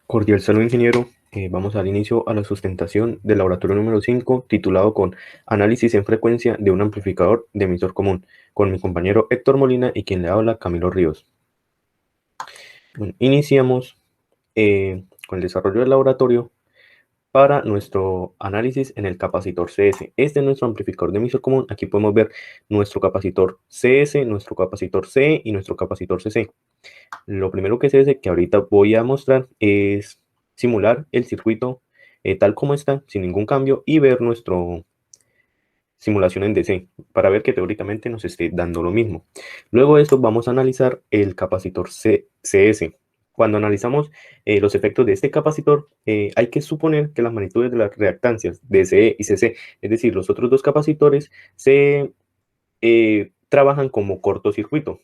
Cordial saludo, ingeniero. Vamos a dar inicio a la sustentación del laboratorio número 5, titulado con Análisis en frecuencia de un amplificador de emisor común, con mi compañero Héctor Molina y quien le habla, Camilo Ríos. Bueno, iniciamos con el desarrollo del laboratorio para nuestro análisis en el capacitor CS. Este es nuestro amplificador de emisor común. Aquí podemos ver nuestro capacitor CS, nuestro capacitor C y nuestro capacitor CC. Lo primero que se hace, que ahorita voy a mostrar, es simular el circuito tal como está, sin ningún cambio, y ver nuestra simulación en DC, para ver que teóricamente nos esté dando lo mismo. Luego de esto vamos a analizar el capacitor CS. Cuando analizamos los efectos de este capacitor, hay que suponer que las magnitudes de las reactancias DCE y CC, es decir, los otros dos capacitores, se trabajan como cortocircuito.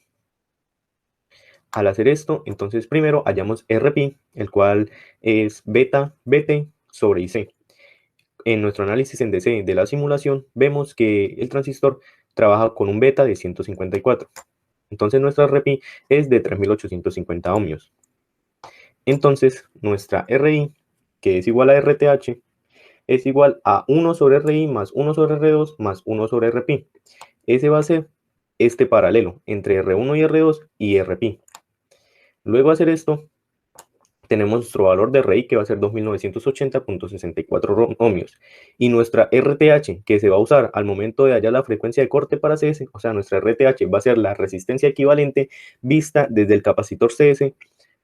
Al hacer esto, entonces primero hallamos Rp, el cual es beta BT sobre IC. En nuestro análisis en DC de la simulación, vemos que el transistor trabaja con un beta de 154. Entonces nuestra Rp es de 3850 ohmios. Entonces nuestra Ri, que es igual a RTH, es igual a 1 sobre Ri más 1 sobre R2 más 1 sobre Rp. Ese va a ser este paralelo entre R1 y R2 y Rp. Luego de hacer esto, tenemos nuestro valor de RI, que va a ser 2980.64 ohmios, y nuestra RTH, que se va a usar al momento de hallar la frecuencia de corte para CS, o sea, nuestra RTH va a ser la resistencia equivalente vista desde el capacitor CS,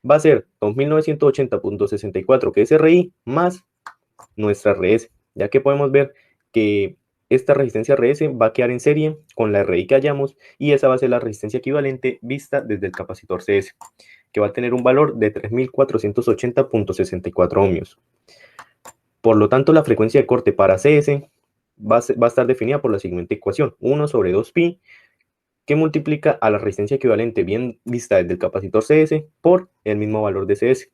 va a ser 2980.64, que es RI, más nuestra RS, ya que podemos ver que esta resistencia RS va a quedar en serie con la RI que hallamos, y esa va a ser la resistencia equivalente vista desde el capacitor CS, que va a tener un valor de 3480.64 ohmios. Por lo tanto, la frecuencia de corte para CS va a estar definida por la siguiente ecuación: 1 sobre 2pi, que multiplica a la resistencia equivalente bien vista desde el capacitor CS por el mismo valor de CS.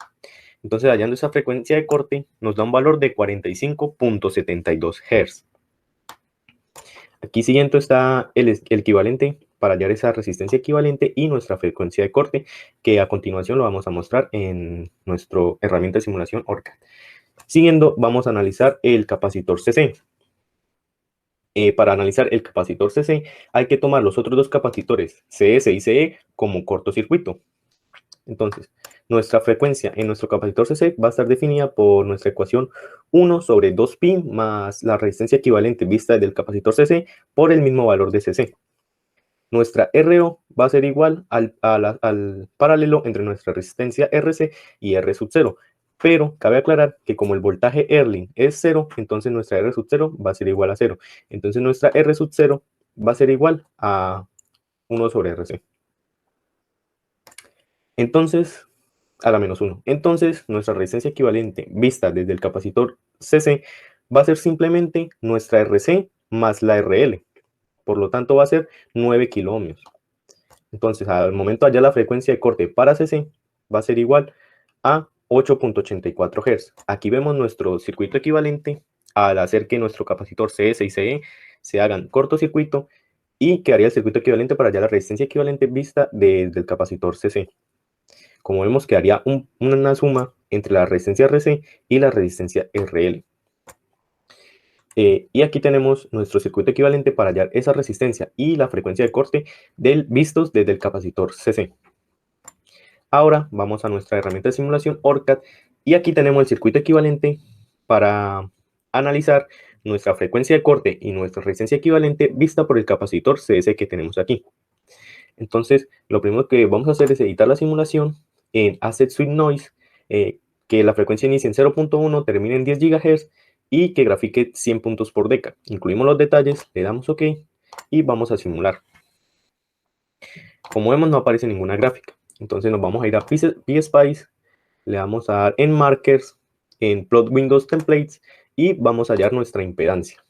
Entonces, hallando esa frecuencia de corte, nos da un valor de 45.72 Hz. Aquí siguiente está el equivalente para hallar esa resistencia equivalente y nuestra frecuencia de corte, que a continuación lo vamos a mostrar en nuestra herramienta de simulación ORCAD. Siguiendo, vamos a analizar el capacitor CC. Para analizar el capacitor CC, hay que tomar los otros dos capacitores, CS y CE, como cortocircuito. Entonces, nuestra frecuencia en nuestro capacitor CC va a estar definida por nuestra ecuación 1 sobre 2pi más la resistencia equivalente vista del capacitor CC por el mismo valor de CC. Nuestra RO va a ser igual al paralelo entre nuestra resistencia RC y R sub 0. Pero cabe aclarar que como el voltaje Erling es 0, entonces nuestra R sub 0 va a ser igual a 0. Entonces nuestra R sub 0 va a ser igual a 1 sobre RC. Entonces, a la menos 1. Entonces, nuestra resistencia equivalente vista desde el capacitor CC va a ser simplemente nuestra RC más la RL. Por lo tanto, va a ser 9 kilo ohmios. Entonces, al momento allá la frecuencia de corte para CC va a ser igual a 8.84 Hz. Aquí vemos nuestro circuito equivalente al hacer que nuestro capacitor CS y CE se hagan cortocircuito, y quedaría el circuito equivalente para hallar la resistencia equivalente vista desde el capacitor CC. Como vemos, quedaría una suma entre la resistencia RC y la resistencia RL. Y aquí tenemos nuestro circuito equivalente para hallar esa resistencia y la frecuencia de corte vistos desde el capacitor CC. Ahora vamos a nuestra herramienta de simulación ORCAD, y aquí tenemos el circuito equivalente para analizar nuestra frecuencia de corte y nuestra resistencia equivalente vista por el capacitor CS que tenemos aquí. Entonces, lo primero que vamos a hacer es editar la simulación en Asset Sweep Noise, que la frecuencia inicie en 0.1, termine en 10 GHz y que grafique 100 puntos por década. Incluimos los detalles, le damos OK y vamos a simular. Como vemos, no aparece ninguna gráfica. Entonces nos vamos a ir a PSpice, le vamos a dar en Markers, en Plot Windows Templates, y vamos a hallar nuestra impedancia.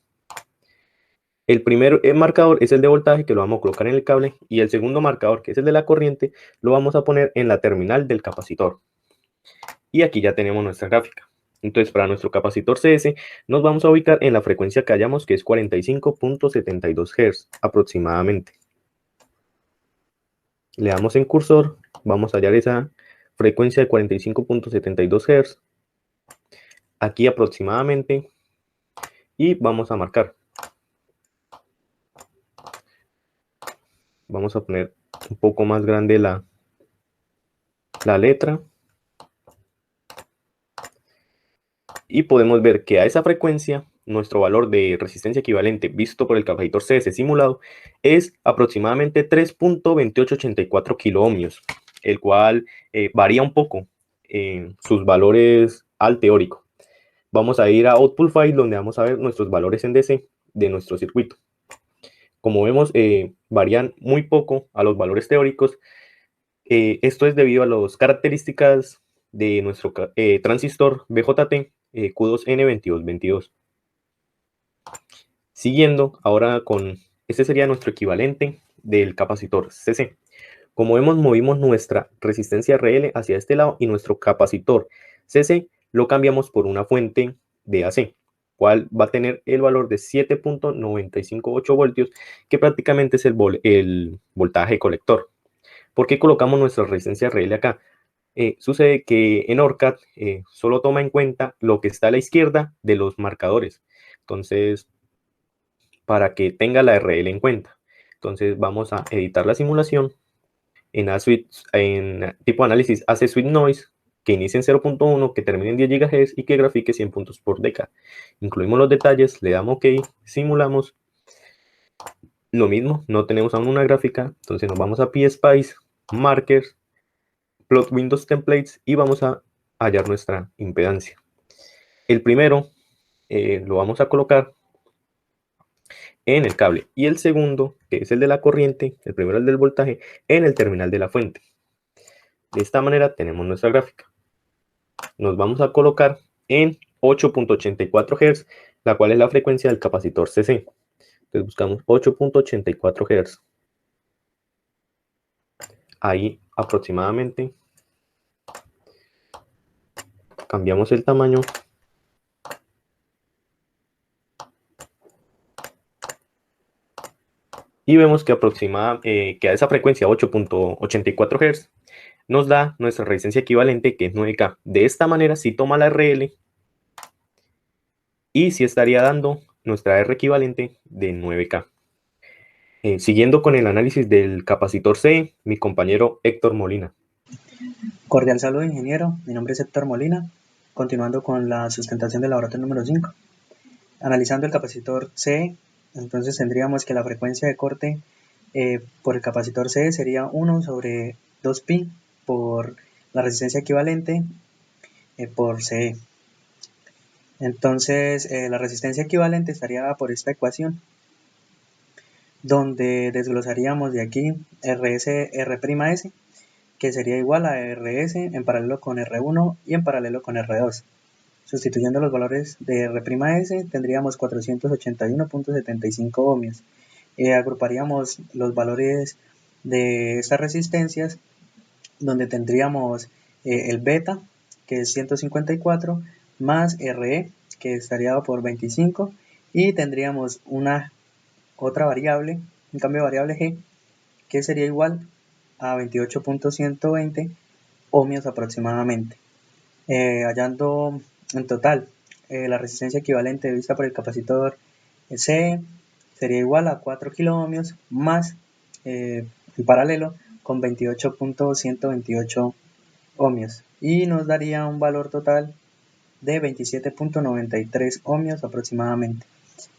El primer marcador es el de voltaje, que lo vamos a colocar en el cable, y el segundo marcador, que es el de la corriente, lo vamos a poner en la terminal del capacitor. Y aquí ya tenemos nuestra gráfica. Entonces, para nuestro capacitor CS nos vamos a ubicar en la frecuencia que hallamos, que es 45.72 Hz aproximadamente. Le damos en cursor, vamos a hallar esa frecuencia de 45.72 Hz aquí aproximadamente y vamos a marcar. Vamos a poner un poco más grande la letra. Y podemos ver que a esa frecuencia nuestro valor de resistencia equivalente visto por el capacitor CS simulado es aproximadamente 3.2884 kiloohmios, el cual varía un poco en sus valores al teórico. Vamos a ir a Output File, donde vamos a ver nuestros valores en DC de nuestro circuito. Como vemos, varían muy poco a los valores teóricos. Esto es debido a las características de nuestro transistor BJT Q2N2222. Siguiendo ahora con, este sería nuestro equivalente del capacitor CC. Como vemos, movimos nuestra resistencia RL hacia este lado y nuestro capacitor CC lo cambiamos por una fuente de AC, cual va a tener el valor de 7.958 voltios, que prácticamente es el voltaje colector. ¿Por qué colocamos nuestra resistencia RL acá? Sucede que en ORCAD solo toma en cuenta lo que está a la izquierda de los marcadores. Entonces, para que tenga la RL en cuenta. Entonces, vamos a editar la simulación en tipo análisis hace Sweet Noise, que inicie en 0.1, que termine en 10 GHz y que grafique 100 puntos por década. Incluimos los detalles, le damos OK, simulamos. Lo mismo, no tenemos aún una gráfica, entonces nos vamos a PSpice, Markers, Plot Windows Templates y vamos a hallar nuestra impedancia. El primero lo vamos a colocar en el cable y el segundo, que es el de la corriente, el primero el del voltaje, en el terminal de la fuente. De esta manera tenemos nuestra gráfica. Nos vamos a colocar en 8.84 Hz, la cual es la frecuencia del capacitor CC. Entonces buscamos 8.84 Hz. Ahí aproximadamente cambiamos el tamaño y vemos que que a esa frecuencia 8.84 Hz nos da nuestra resistencia equivalente, que es 9K. De esta manera si toma la RL y si estaría dando nuestra R equivalente de 9K. Siguiendo con el análisis del capacitor C, mi compañero Héctor Molina. Cordial saludo, ingeniero. Mi nombre es Héctor Molina. Continuando con la sustentación del laboratorio número 5. Analizando el capacitor C, entonces tendríamos que la frecuencia de corte por el capacitor C sería 1 sobre 2pi por la resistencia equivalente por CE. Entonces la resistencia equivalente estaría por esta ecuación, donde desglosaríamos de aquí R'S, que sería igual a Rs en paralelo con R1 y en paralelo con R2. Sustituyendo los valores de R'S tendríamos 481.75 ohmios. Agruparíamos los valores de estas resistencias, donde tendríamos el beta, que es 154, más Re, que estaría por 25, y tendríamos otra variable, un cambio de variable G, que sería igual a 28.120 ohmios aproximadamente. Hallando en total la resistencia equivalente vista por el capacitor C sería igual a 4 kiloohmios más el paralelo con 28.128 ohmios, y nos daría un valor total de 27.93 ohmios aproximadamente.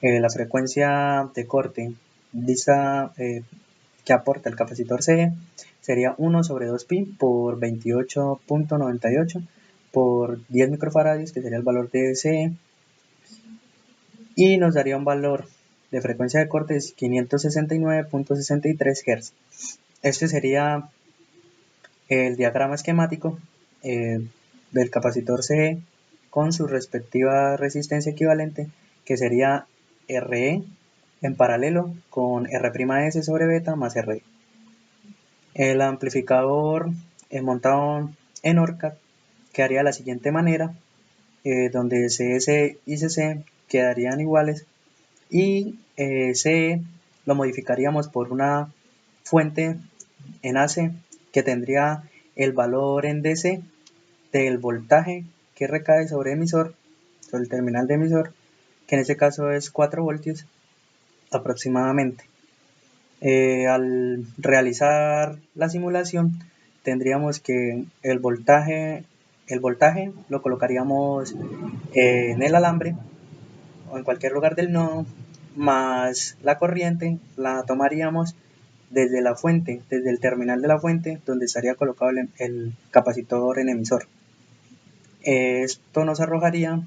La frecuencia de corte vista que aporta el capacitor C sería 1 sobre 2pi por 28.98 por 10 microfaradios, que sería el valor de CE, y nos daría un valor de frecuencia de corte de 569.63 Hz. Este sería el diagrama esquemático del capacitor CE con su respectiva resistencia equivalente, que sería RE en paralelo con R'S sobre beta más RE. El amplificador montado en ORCAD quedaría de la siguiente manera, donde CS y CC quedarían iguales, y CE lo modificaríamos por una fuente en AC que tendría el valor en DC del voltaje que recae sobre emisor nuestro terminal de emisor, que en este caso es 4 voltios aproximadamente. Al realizar la simulación tendríamos que el voltaje lo colocaríamos en el alambre o en cualquier lugar del nodo, más la corriente la tomaríamos desde la fuente, desde el terminal de la fuente donde estaría colocado el capacitor en emisor. Esto nos arrojaría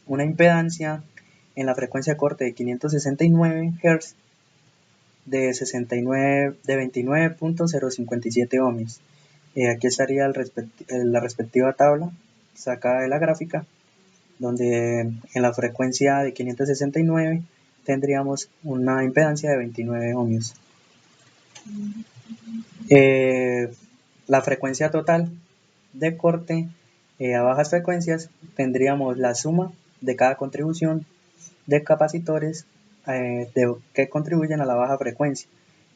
una impedancia en la frecuencia de corte de 569 Hz de 29.057 ohms. Aquí estaría la respectiva tabla sacada de la gráfica, donde en la frecuencia de 569 tendríamos una impedancia de 29 ohms. La frecuencia total de corte a bajas frecuencias tendríamos la suma de cada contribución de capacitores que contribuyen a la baja frecuencia.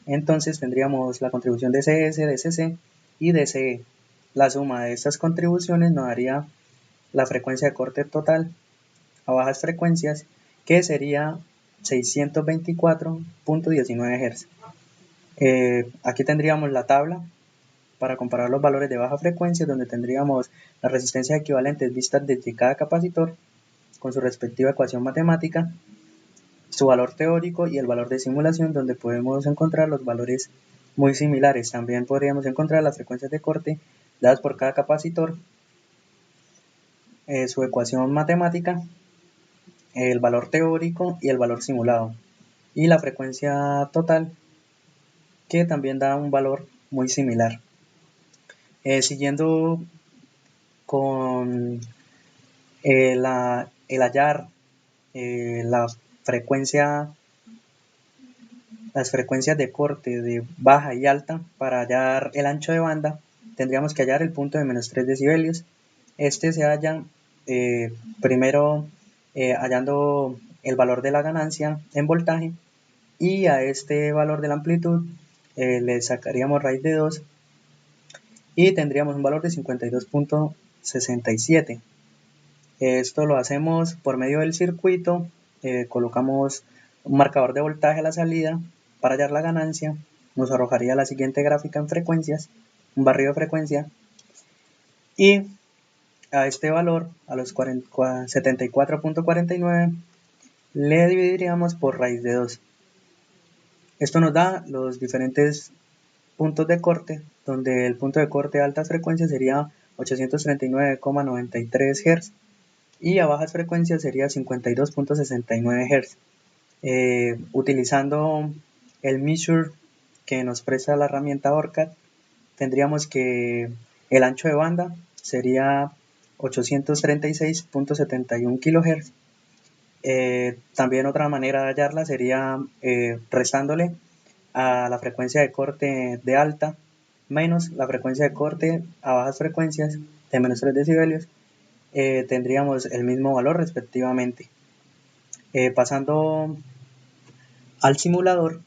Entonces tendríamos la contribución de CS, de CC y de CE. La suma de estas contribuciones nos daría la frecuencia de corte total a bajas frecuencias, que sería 624.19 Hz. Aquí tendríamos la tabla para comparar los valores de baja frecuencia, donde tendríamos las resistencias equivalentes vistas desde cada capacitor con su respectiva ecuación matemática, su valor teórico y el valor de simulación, donde podemos encontrar los valores muy similares. También podríamos encontrar las frecuencias de corte dadas por cada capacitor, su ecuación matemática, el valor teórico y el valor simulado, y la frecuencia total, que también da un valor muy similar. Siguiendo con el hallar las frecuencias de corte de baja y alta, para hallar el ancho de banda tendríamos que hallar el punto de menos 3 decibelios. Este se halla primero hallando el valor de la ganancia en voltaje, y a este valor de la amplitud le sacaríamos raíz de 2 y tendríamos un valor de 52.67. Esto lo hacemos por medio del circuito. Colocamos un marcador de voltaje a la salida para hallar la ganancia. Nos arrojaría la siguiente gráfica en frecuencias, un barrido de frecuencia, y a este valor, a los 74.49, le dividiríamos por raíz de 2. Esto nos da los diferentes puntos de corte, donde el punto de corte de altas frecuencias sería 839,93 Hz y a bajas frecuencias sería 52.69 Hz. Utilizando el measure que nos presta la herramienta ORCAD, tendríamos que el ancho de banda sería 836.71 kHz. También otra manera de hallarla sería restándole a la frecuencia de corte de alta menos la frecuencia de corte a bajas frecuencias de menos 3 decibelios. Tendríamos el mismo valor respectivamente. Pasando al simulador,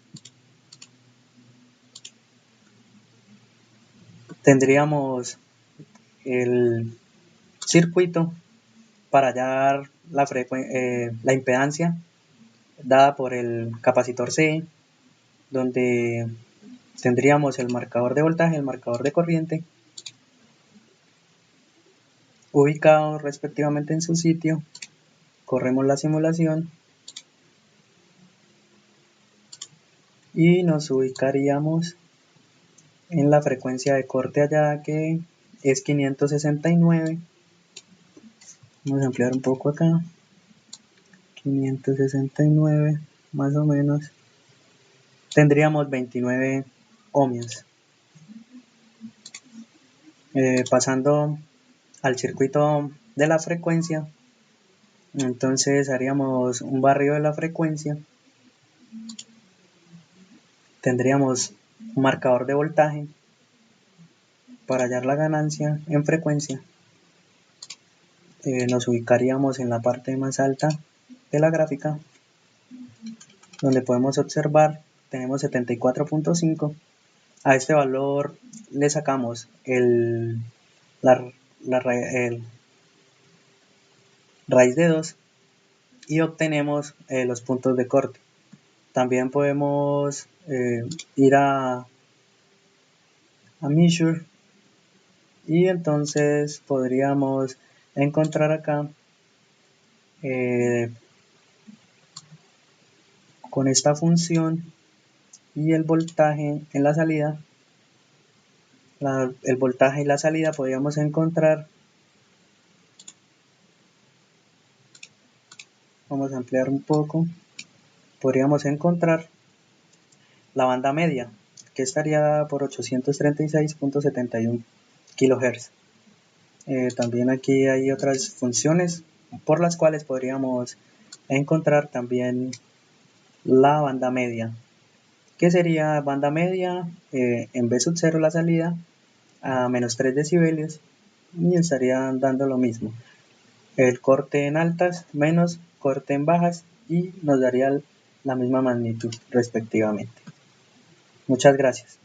tendríamos el circuito para hallar la impedancia dada por el capacitor C, donde tendríamos el marcador de voltaje, el marcador de corriente, ubicados respectivamente en su sitio. Corremos la simulación y nos ubicaríamos en la frecuencia de corte allá, que es 569. Vamos a ampliar un poco acá, 569 más o menos, tendríamos 29 ohmios. Pasando al circuito de la frecuencia, entonces haríamos un barrido de la frecuencia. Tendríamos un marcador de voltaje para hallar la ganancia en frecuencia. Nos ubicaríamos en la parte más alta de la gráfica, donde podemos observar tenemos 74.5. A este valor le sacamos raíz de 2 y obtenemos los puntos de corte. También podemos ir a measure y entonces podríamos encontrar acá con esta función y el voltaje en la salida, el voltaje y la salida podríamos encontrar, vamos a ampliar un poco, podríamos encontrar la banda media, que estaría dada por 836.71 kHz. También aquí hay otras funciones por las cuales podríamos encontrar también la banda media, que sería banda media en B sub 0 la salida a menos 3 decibelios y estarían dando lo mismo, el corte en altas menos corte en bajas y nos daría la misma magnitud respectivamente. Muchas gracias.